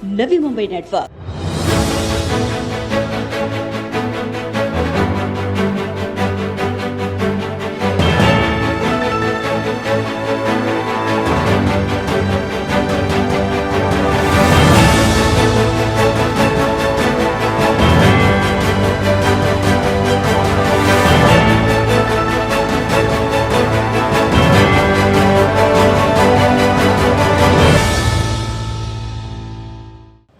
Navi Mumbai network.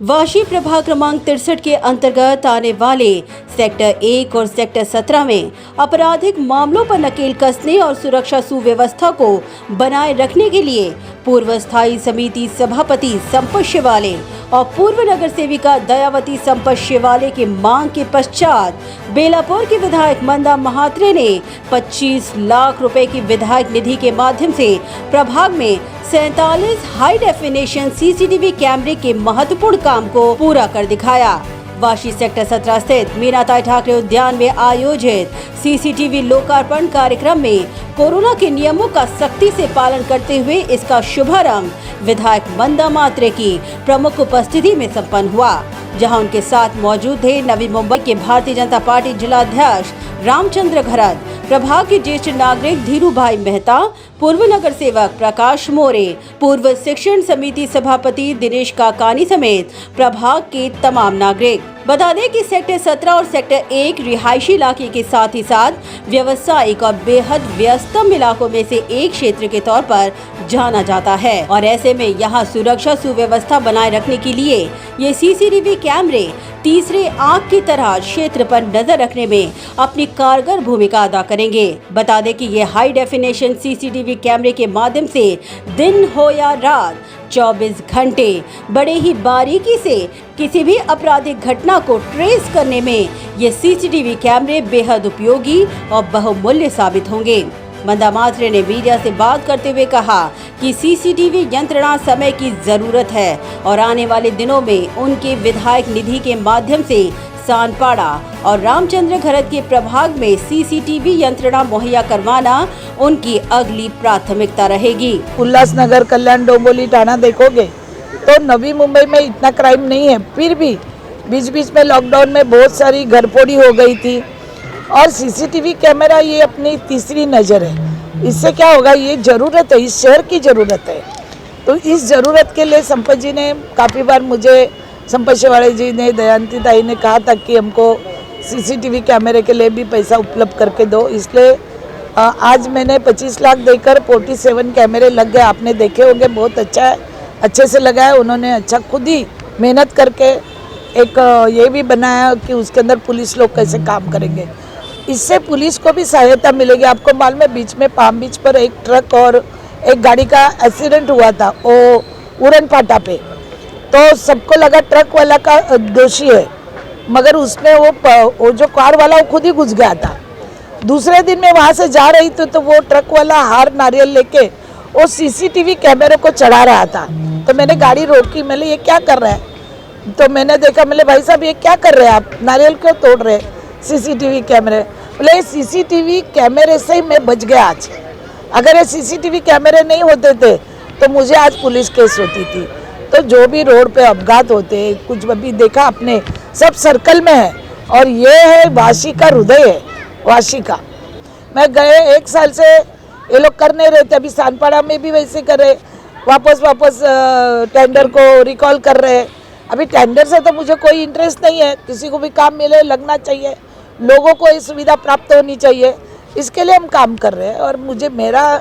Vashi प्रभाग क्रमांक 63 के अंतर्गत आने वाले सेक्टर 1 और सेक्टर 17 में आपराधिक मामलों पर नकेल कसने और सुरक्षा सुव्यवस्था को बनाए रखने के लिए पूर्व स्थायी समिति सभापति संपत शिवाले और पूर्व नगर सेविका दयावती संपत शिवाले की मांग के पश्चात बेलापुर के विधायक मंदा महात्रे ने 25 लाख रुपए की विधायक निधि के माध्यम से प्रभाग में 47 हाई डेफिनेशन सीसीटीवी कैमरे के महत्वपूर्ण काम को पूरा कर दिखाया। वाशी सेक्टर 17 स्थित मीनाताई ठाकरे उद्यान में आयोजित सीसीटीवी लोकार्पण कार्यक्रम में कोरोना के नियमों का सख्ती से पालन करते हुए इसका शुभारंभ विधायक मंदा महात्रे की प्रमुख उपस्थिति में संपन्न हुआ, जहां उनके साथ मौजूद थे नवी मुंबई के भारतीय जनता पार्टी जिलाध्यक्ष रामचंद्र घरत, प्रभाग के ज्येष्ठ नागरिक धीरू भाई मेहता, पूर्व नगर सेवक प्रकाश मोरे, पूर्व शिक्षण समिति सभापति दिनेश काकानी समेत प्रभाग के तमाम नागरिक। बता दें कि सेक्टर 17 और सेक्टर 1 रिहायशी इलाके के साथ ही साथ व्यावसायिक और बेहद व्यस्तम इलाकों में से एक क्षेत्र के तौर पर जाना जाता है और ऐसे में यहाँ सुरक्षा सुव्यवस्था बनाए रखने के लिए ये सीसीटीवी कैमरे तीसरे आंख की तरह क्षेत्र पर नजर रखने में अपनी कारगर भूमिका अदा करेंगे। बता दें कि ये हाई डेफिनेशन सीसीटीवी कैमरे के माध्यम से दिन हो या रात 24 घंटे बड़े ही बारीकी से किसी भी आपराधिक घटना को ट्रेस करने में ये सीसीटीवी कैमरे बेहद उपयोगी और बहुमूल्य साबित होंगे। मंदा महात्रे ने मीडिया से बात करते हुए कहा कि सीसीटीवी यंत्रणा समय की जरूरत है और आने वाले दिनों में उनके विधायक निधि के माध्यम से सानपाड़ा और रामचंद्र घरत के प्रभाग में सीसीटीवी यंत्रणा मुहैया करवाना उनकी अगली प्राथमिकता रहेगी। उल्लासनगर, कल्याण, डोंबिवली, टाना देखोगे तो नवी मुंबई में इतना क्राइम नहीं है, फिर भी बीच बीच में लॉकडाउन में बहुत सारी घरफोड़ी हो गई थी और सीसीटीवी कैमरा ये अपनी तीसरी नज़र है। इससे क्या होगा, ये ज़रूरत है, इस शहर की ज़रूरत है। तो इस ज़रूरत के लिए संपत जी ने काफ़ी बार मुझे, संपत शिवाले जी ने, दयावती ताई ने कहा था कि हमको सीसीटीवी कैमरे के लिए भी पैसा उपलब्ध करके दो। इसलिए आज मैंने 25 लाख देकर 47 कैमरे लग गए। आपने देखे होंगे, बहुत अच्छा है, अच्छे से लगा है उन्होंने। अच्छा, खुद ही मेहनत करके एक ये भी बनाया कि उसके अंदर पुलिस लोग कैसे काम करेंगे। इससे पुलिस को भी सहायता मिलेगी। आपको मालूम है, बीच में पाम बीच पर एक ट्रक और एक गाड़ी का एक्सीडेंट हुआ था, वो उड़न फाटा पे, तो सबको लगा ट्रक वाला का दोषी है, मगर उसने वो जो कार वाला वो खुद ही घुस गया था। दूसरे दिन मैं वहाँ से जा रही थी तो वो ट्रक वाला हार नारियल लेके वो सीसीटीवी कैमरे को चढ़ा रहा था। तो मैंने गाड़ी रोकी, मैंने ये क्या कर रहा है? तो मैंने देखा, मैंने भाई साहब ये क्या कर रहे हैं आप, नारियल क्यों तोड़ रहे हैं? सीसीटीवी कैमरे। बोले सीसीटीवी कैमरे से ही मैं बच गया आज। अगर ये सीसीटीवी कैमरे नहीं होते थे तो मुझे आज पुलिस केस होती थी। तो जो भी रोड पे अपघात होते, कुछ अभी देखा आपने, सब सर्कल में है और ये है वाशी का हृदय है, वाशी का। मैं गए 1 साल से ये लोग कर नहीं रहे थे, अभी सानपाड़ा में भी वैसे कर रहे, वापस टेंडर को रिकॉल कर रहे। अभी टेंडर से तो मुझे कोई इंटरेस्ट नहीं है, किसी को भी काम मिले, लगना चाहिए, लोगों को ये सुविधा प्राप्त होनी चाहिए, इसके लिए हम काम कर रहे हैं। और मेरा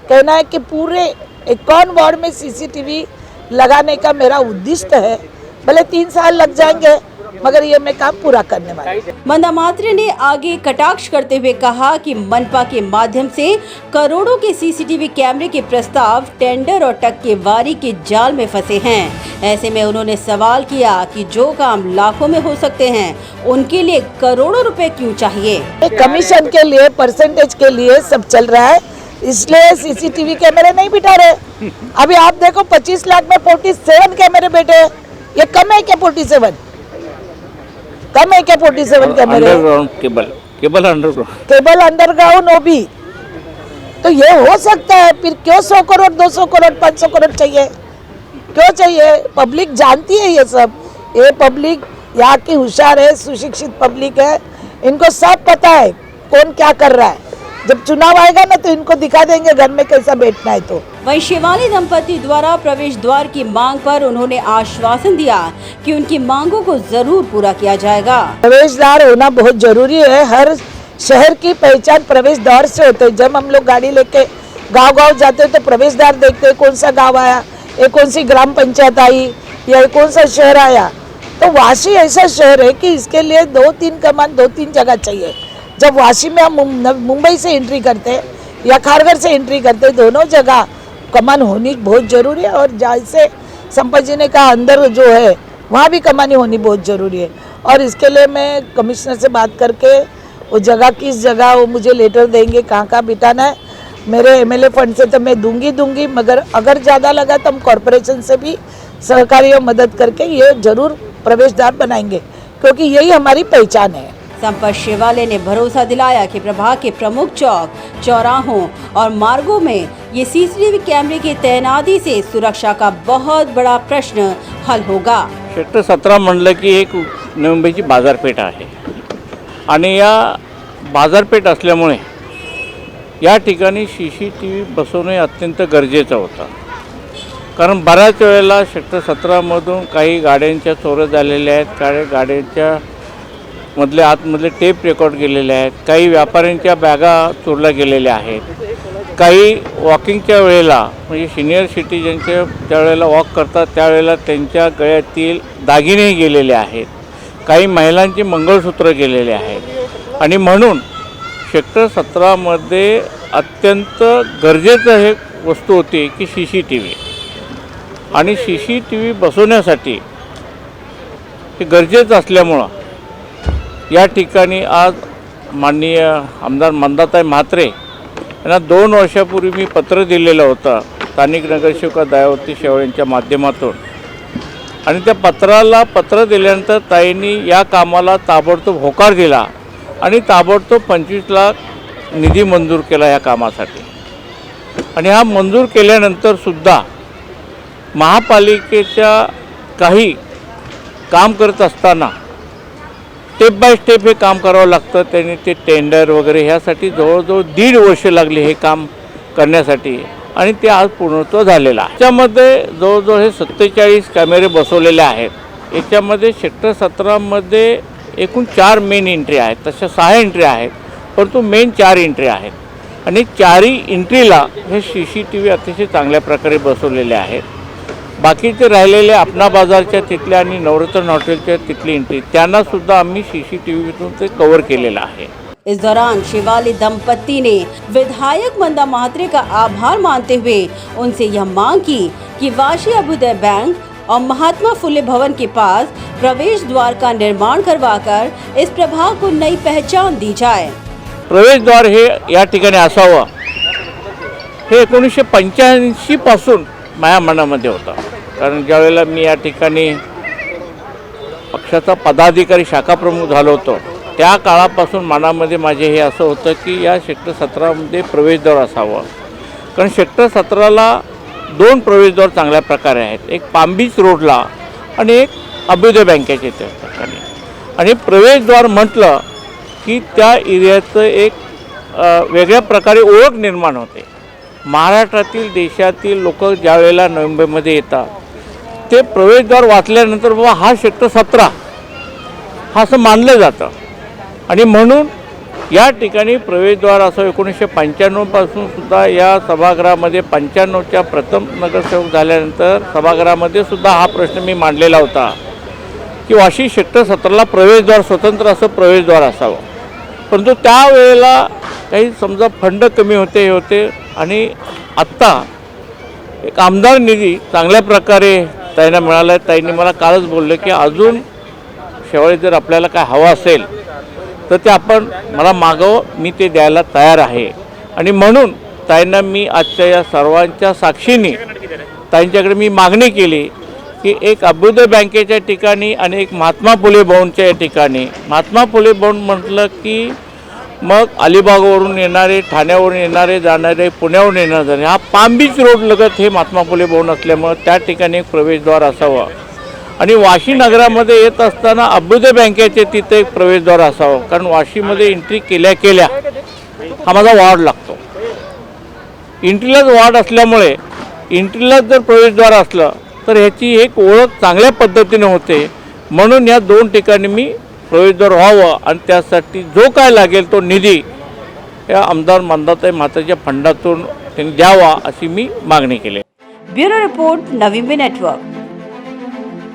कहना है कि पूरे 51 वार्ड में सीसीटीवी लगाने का मेरा उद्देश्य है। भले 3 साल लग जाएंगे, मगर ये मैं काम पूरा करने वाला हूं। मंदा महात्रे ने आगे कटाक्ष करते हुए कहा कि मनपा के माध्यम से करोड़ों के सीसीटीवी कैमरे के प्रस्ताव टेंडर और टक्केवारी के जाल में फंसे हैं। ऐसे में उन्होंने सवाल किया कि जो काम लाखों में हो सकते हैं, उनके लिए करोड़ों रुपए क्यों चाहिए? कमीशन के लिए, परसेंटेज के लिए सब चल रहा है, इसलिए सीसीटीवी कैमरे नहीं बिठा रहे। अभी आप देखो 25 लाख में 47 कैमरे बैठे, ये कम है क्या? 47 कम है क्या? 47 कैमरे अंडरग्राउंड केबल अंडरग्राउंड वो भी तो ये हो सकता है। फिर क्यों 100 करोड़, 200 करोड़, 500 करोड़ चाहिए? क्यों चाहिए? पब्लिक जानती है ये सब, ये पब्लिक यहाँ की होशियार है, सुशिक्षित पब्लिक है, इनको सब पता है कौन क्या कर रहा है। जब चुनाव आएगा ना तो इनको दिखा देंगे घर में कैसा बैठना है। तो वहीं शिवाली दंपति द्वारा प्रवेश द्वार की मांग पर उन्होंने आश्वासन दिया कि उनकी मांगों को जरूर पूरा किया जाएगा। प्रवेश द्वार होना बहुत जरूरी है। हर शहर की पहचान प्रवेश द्वार से होते है। जब हम लोग गाड़ी लेके गांव-गांव जाते हैं तो प्रवेश द्वार देखते हैं, कौन सा गांव आया, ये कौन सी ग्राम पंचायत आई या ये कौन सा शहर आया। तो वाशी ऐसा शहर है कि इसके लिए 2-3 कमान 2-3 जगह चाहिए। जब वाशी में हम मुंबई से एंट्री करते हैं या खारघर से एंट्री करते हैं, दोनों जगह कमान होनी बहुत ज़रूरी है। और जैसे संपत जी ने कहा अंदर जो है वहाँ भी कमानी होनी बहुत ज़रूरी है। और इसके लिए मैं कमिश्नर से बात करके वो जगह किस जगह वो मुझे लेटर देंगे, कहाँ बिठाना है। मेरे एमएलए फंड से तो मैं दूंगी, मगर अगर ज़्यादा लगा तो हम कॉरपोरेशन से भी सहकारी और मदद करके ये जरूर प्रवेश द्वार बनाएंगे, क्योंकि यही हमारी पहचान है। संपत शिवाले ने भरोसा दिलाया कि प्रभाग के प्रमुख चौक, चौराहों और मार्गों में ये सीसीटीवी कैमरे की तैनाती से सुरक्षा का बहुत बड़ा प्रश्न हल होगा। सेक्टर 17 म्हणलं की एक नवी मुंबईची बाजारपेठ आहे आणि या बाजारपेठ असल्यामुळे या ठिकाणी CCTV बसवणे अत्यंत गरजेचं होतं। कारण बऱ्याच वेळेला सेक्टर 17मधून काही गाड्यांच्या चोऱ्या झालेल्या आहेत, काही गाड्यांच्या आतमधले टेप रेकॉर्ड केलेले आहेत, काही व्यापाऱ्यांच्या बॅगा चोरल्या गेलेल्या आहेत, काही वॉकिंगच्या वेळेला म्हणजे सिनियर सिटीजनच्या ज्यावेळेला वॉक करतात त्यावेळेला त्यांच्या गळ्यातील दागिने गेलेले आहेत, काही महिलांची मंगळसूत्र गेलेले आहेत। आणि म्हणून सेक्टर 17मध्ये अत्यंत गरजेचं हे वस्तू होती की CCTV। आणि CCTV बसवण्यासाठी हे गरजेचं असल्यामुळं या ठिकाणी आज माननीय आमदार मंदाताई म्हात्रे यांना 2 वर्षापूर्वी मी पत्र दिलेलं होतं स्थानिक नगरसेविका दयावती शेवाळे यांच्या माध्यमातून। आणि त्या पत्र दिल्यानंतर ताईंनी या कामाला ताबडतोब होकार दिला आणि ताबडतोब 25 लाख निधी मंजूर केला या कामासाठी। आणि हा मंजूर केल्यानंतर सुद्धा महापालिकेच्या काही काम करत असताना स्टेप बाय स्टेप हे काम करावं लागतं। त्यांनी ते टेंडर वगैरे ह्यासाठी जवळजवळ 1.5 वर्ष लागले हे काम करण्यासाठी आणि ते आज पूर्णत्व झालेलं आहे। त्यामध्ये जवळजवळ हे 47 कॅमेरे बसवलेले आहेत। याच्यामध्ये सेक्टर 17मध्ये एकूण 4 मेन एंट्री आहेत, तशा 6 एंट्री आहेत, परंतु मेन 4 एंट्री आहेत। आणि 4ही एंट्रीला हे CCTV अतिशय चांगल्या प्रकारे बसवलेले आहेत। बाकीचे राहिलेले अपना बाजारच्या तिथल्या आणि नवरत्न हॉटेलच्या तिथली एंट्री त्यांना सुद्धा आम्ही CCTVतून ते कव्हर केलेलं आहे। इस दौरान शिवाली दंपत्ति ने विधायक मंदा म्हात्रे का आभार मानते हुए उनसे यह मांग की कि वाशी अभ्युदय बैंक और महात्मा फुले भवन के पास प्रवेश द्वार का निर्माण करवाकर इस प्रभाग को नई पहचान दी जाए। प्रवेश द्वार हे या ठिकाणी असावं हे 1985 पासून माझ्या मनामध्ये होतं। कारण ज्यावेळेला मी या ठिकाणी पक्षाचा पदाधिकारी शाखा प्रमुख झालो होतो त्या काळापासून मनामध्ये माझे हे असं होतं की या सेक्टर 17मध्ये प्रवेशद्वार असावं। कारण सेक्टर 17ला 2 प्रवेशद्वार चांगल्या प्रकारे आहेत, एक पाम बीच रोडला आणि एक अभ्युदय बँकेच्या त्या ठिकाणी। आणि प्रवेशद्वार म्हटलं की त्या एरियाचं एक वेगळ्या प्रकारे ओळख निर्माण होते। महाराष्ट्रातील देशातील लोक ज्या वेळेला नवी मुंबईमध्ये येतात ते प्रवेशद्वार वाचल्यानंतर बाबा हा सेक्टर 17 हा असं मानलं जातं। आणि म्हणून या ठिकाणी प्रवेशद्वार असं 1995 पासून सुद्धा या सभागृहामध्ये 95च्या प्रथम नगरसेवक झाल्यानंतर सभागृहामध्ये सुद्धा हा प्रश्न मी मांडलेला होता की वाशी सेक्टर 17ला प्रवेशद्वार स्वतंत्र असं प्रवेशद्वार असावं। परंतु त्यावेळेला काही समजा फंड कमी होते हे होते आणि आत्ता एक आमदार निधी चांगल्या प्रकारे ताईंना मिळाला आहे। ताईंनी मला कालच बोलले की अजून शेवाळी जर आपल्याला काय हवं असेल तर ते आपण मला मागव, मी ते द्यायला तयार आहे। आणि म्हणून ताईंना मी आजच्या या सर्वांच्या साक्षीने ताईंच्याकडे मी मागणी केली की एक अभ्युदय बँकेच्या ठिकाणी आणि एक महात्मा फुले भवनच्या ठिकाणी। महात्मा फुले भवन म्हटलं की मग अलिबागवरून येणारे, ठाण्यावरून येणारे जाणारे, पुण्यावरून येणारे जाणारे, हा पाम बीच रोड लगत हे महात्मा फुले भवन असल्यामुळं त्या ठिकाणी एक प्रवेशद्वार असावं आणि वाशी नगरामध्ये येत असताना अभ्युदय बँकेचे तिथे एक प्रवेशद्वार असावं, कारण वाशीमध्ये एंट्री केल्या केल्या हा माझा वॉर्ड लागतो. एंट्रीलाच वॉर्ड असल्यामुळे एंट्रीलाच जर प्रवेशद्वार असलं तर ह्याची एक ओळख चांगल्या पद्धतीने होते. म्हणून या दोन ठिकाणी मी प्रवेशद्वार व्हावं आणि त्यासाठी जो काय लागेल तो निधी या आमदार मंदाताई म्हात्रेच्या फंडातून त्यांनी द्यावा अशी मी मागणी केली. ब्युरो रिपोर्ट, नवी नेटवर्क.